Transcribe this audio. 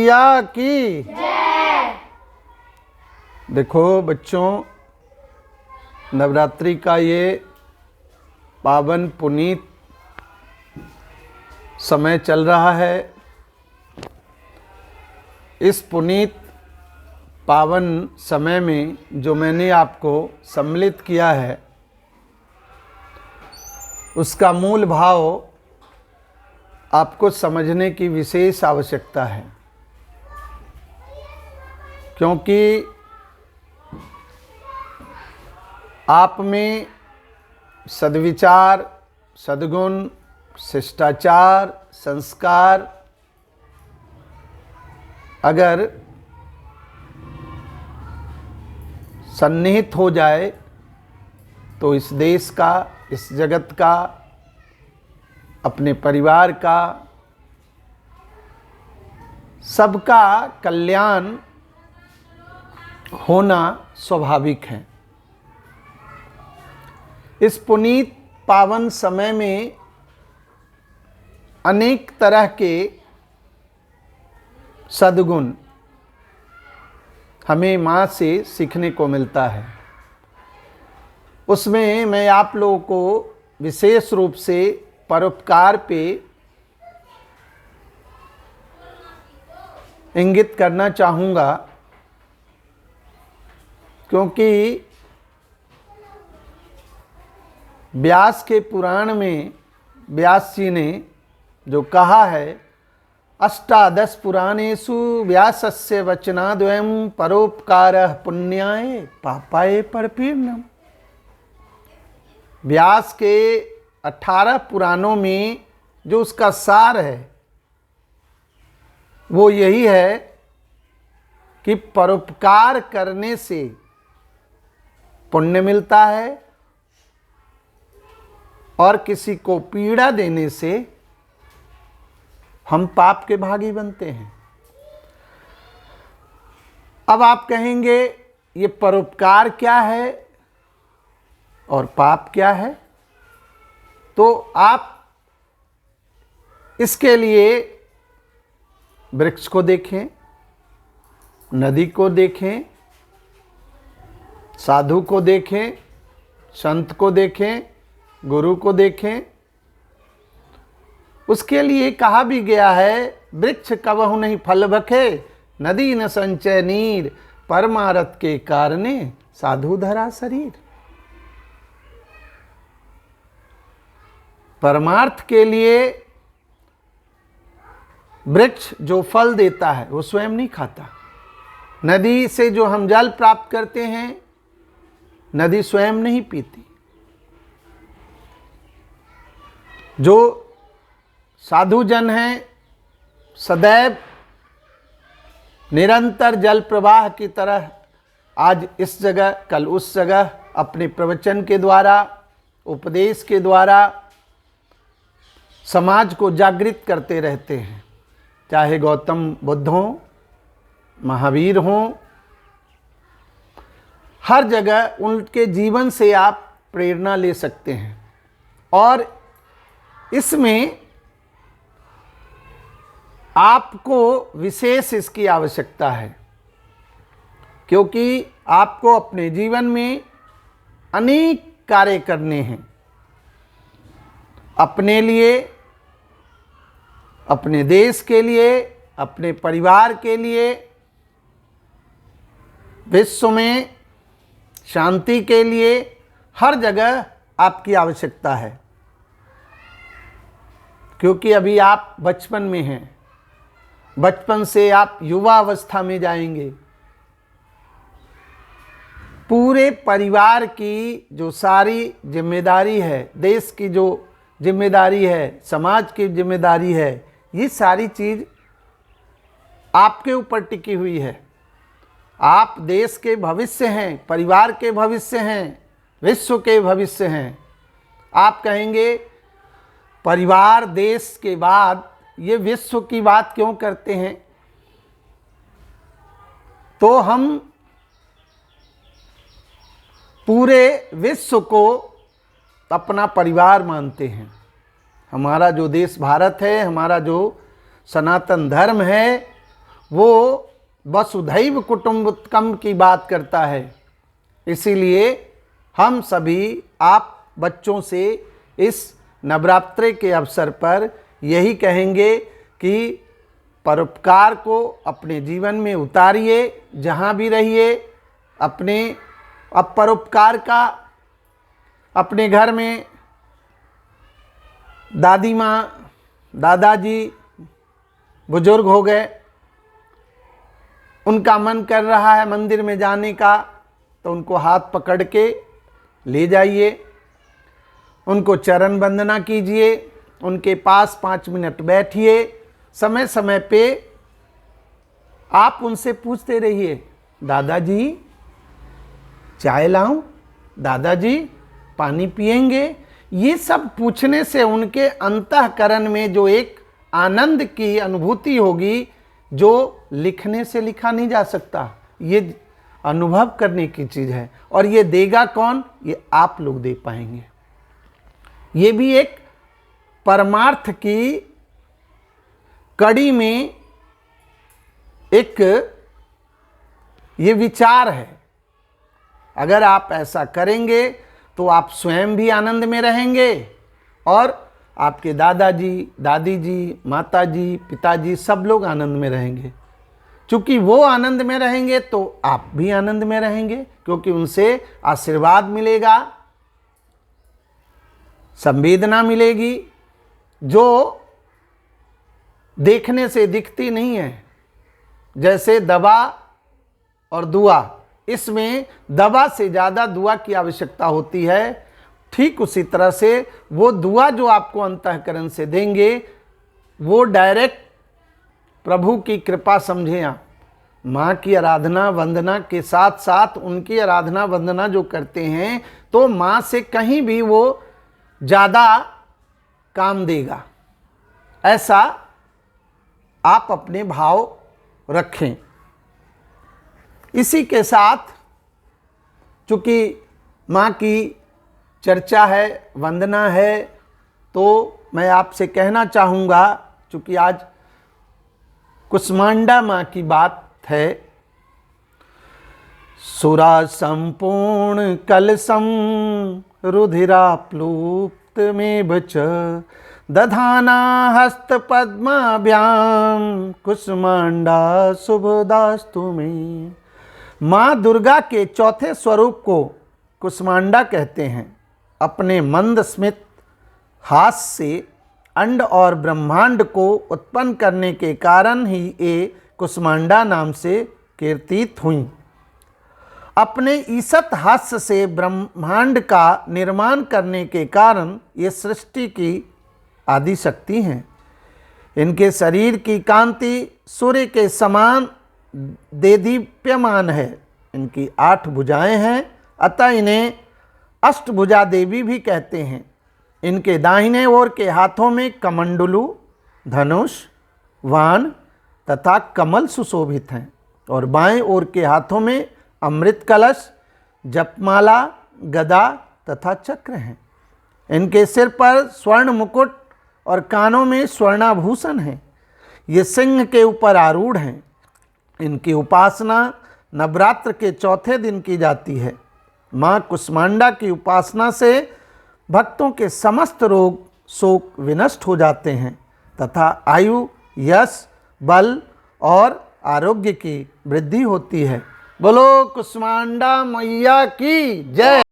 मैया की जय। देखो बच्चों, नवरात्रि का ये पावन पुनीत समय चल रहा है। इस पुनीत पावन समय में जो मैंने आपको सम्मिलित किया है, उसका मूल भाव आपको समझने की विशेष आवश्यकता है, क्योंकि आप में सद्विचार, सद्गुण, शिष्टाचार, संस्कार अगर सन्निहित हो जाए तो इस देश का, इस जगत का, अपने परिवार का, सबका कल्याण होना स्वाभाविक है। इस पुनीत पावन समय में अनेक तरह के सद्गुण हमें माँ से सीखने को मिलता है। उसमें मैं आप लोगों को विशेष रूप से परोपकार पे इंगित करना चाहूँगा, क्योंकि व्यास के पुराण में व्यास जी ने जो कहा है, अष्टादश पुराणेषु व्यासस्य वचनाद्वयं परोपकारः पुण्याय पापाय परपीडनम्। व्यास के 18 पुराणों में जो उसका सार है वो यही है कि परोपकार करने से पुण्य मिलता है और किसी को पीड़ा देने से हम पाप के भागी बनते हैं। अब आप कहेंगे ये परोपकार क्या है और पाप क्या है? तो आप इसके लिए वृक्ष को देखें, नदी को देखें, साधु को देखें, संत को देखें, गुरु को देखें। उसके लिए कहा भी गया है, वृक्ष कबहु नहीं फल बखे, नदी न संचय नीर, परमारथ के कारणे साधु धरा शरीर। परमार्थ के लिए वृक्ष जो फल देता है वो स्वयं नहीं खाता। नदी से जो हम जल प्राप्त करते हैं, नदी स्वयं नहीं पीती। जो साधु जन हैं, सदैव निरंतर जल प्रवाह की तरह आज इस जगह, कल उस जगह, अपने प्रवचन के द्वारा, उपदेश के द्वारा समाज को जागृत करते रहते हैं। चाहे गौतम बुद्ध हों, महावीर हों, हर जगह उनके जीवन से आप प्रेरणा ले सकते हैं। और इसमें आपको विशेष इसकी आवश्यकता है, क्योंकि आपको अपने जीवन में अनेक कार्य करने हैं, अपने लिए, अपने देश के लिए, अपने परिवार के लिए, विश्व में शांति के लिए। हर जगह आपकी आवश्यकता है, क्योंकि अभी आप बचपन में हैं, बचपन से आप युवा अवस्था में जाएंगे। पूरे परिवार की जो सारी जिम्मेदारी है, देश की जो जिम्मेदारी है, समाज की जिम्मेदारी है, ये सारी चीज़ आपके ऊपर टिकी हुई है। आप देश के भविष्य हैं, परिवार के भविष्य हैं, विश्व के भविष्य हैं। आप कहेंगे परिवार देश के बाद ये विश्व की बात क्यों करते हैं? तो हम पूरे विश्व को अपना परिवार मानते हैं। हमारा जो देश भारत है, हमारा जो सनातन धर्म है, वो वसुधैव कुटुम्बकम की बात करता है। इसीलिए हम सभी आप बच्चों से इस नवरात्रि के अवसर पर यही कहेंगे कि परोपकार को अपने जीवन में उतारिए, जहाँ भी रहिए। अपने अब परोपकार का अपने घर में दादी माँ, दादाजी बुजुर्ग हो गए, उनका मन कर रहा है मंदिर में जाने का, तो उनको हाथ पकड़ के ले जाइए, उनको चरण वंदना कीजिए, उनके पास 5 मिनट बैठिए। समय समय पे आप उनसे पूछते रहिए, दादाजी चाय लाऊं, दादाजी पानी पिएंगे। ये सब पूछने से उनके अंतःकरण में जो एक आनंद की अनुभूति होगी, जो लिखने से लिखा नहीं जा सकता। ये अनुभव करने की चीज़ है, और ये देगा कौन? ये आप लोग दे पाएंगे। ये भी एक परमार्थ की कड़ी में एक ये विचार है। अगर आप ऐसा करेंगे तो आप स्वयं भी आनंद में रहेंगे, और आपके दादाजी, दादी जी, माताजी, पिताजी सब लोग आनंद में रहेंगे। चूँकि वो आनंद में रहेंगे तो आप भी आनंद में रहेंगे, क्योंकि उनसे आशीर्वाद मिलेगा, संवेदना मिलेगी, जो देखने से दिखती नहीं है। जैसे दवा और दुआ, इसमें दवा से ज़्यादा दुआ की आवश्यकता होती है। ठीक उसी तरह से वो दुआ जो आपको अंतःकरण से देंगे, वो डायरेक्ट प्रभु की कृपा समझें आप। माँ की आराधना वंदना के साथ साथ उनकी आराधना वंदना जो करते हैं, तो माँ से कहीं भी वो ज़्यादा काम देगा। ऐसा आप अपने भाव रखें। इसी के साथ चूँकि माँ की चर्चा है, वंदना है, तो मैं आपसे कहना चाहूँगा, चूँकि आज कुष्मांडा माँ की बात है। सुरा संपूर्ण कलशम रुधिराप्लुप्त में बच दधाना हस्त पद्माभ्याम कुष्मांडा शुभदास्तु में। माँ दुर्गा के चौथे स्वरूप को कुष्मांडा कहते हैं। अपने मंद स्मित हास्य से अंड और ब्रह्मांड को उत्पन्न करने के कारण ही ये कुष्मांडा नाम से कीर्तित हुई। अपने ईसत हास्य से ब्रह्मांड का निर्माण करने के कारण ये सृष्टि की आदि शक्ति हैं। इनके शरीर की कांति सूर्य के समान देदीप्यमान है। इनकी 8 भुजाएं हैं, अतः इन्हें अष्टभुजा देवी भी कहते हैं। इनके दाहिने ओर के हाथों में कमंडलू, धनुष, वाण तथा कमल सुशोभित हैं, और बाएं ओर के हाथों में अमृत कलश, जपमाला, गदा तथा चक्र हैं। इनके सिर पर स्वर्ण मुकुट और कानों में स्वर्णाभूषण हैं। ये सिंह के ऊपर आरूढ़ हैं। इनकी उपासना नवरात्र के चौथे दिन की जाती है। माँ कुष्मांडा की उपासना से भक्तों के समस्त रोग शोक विनष्ट हो जाते हैं तथा आयु, यश, बल और आरोग्य की वृद्धि होती है। बोलो कुष्मांडा मैया की जय।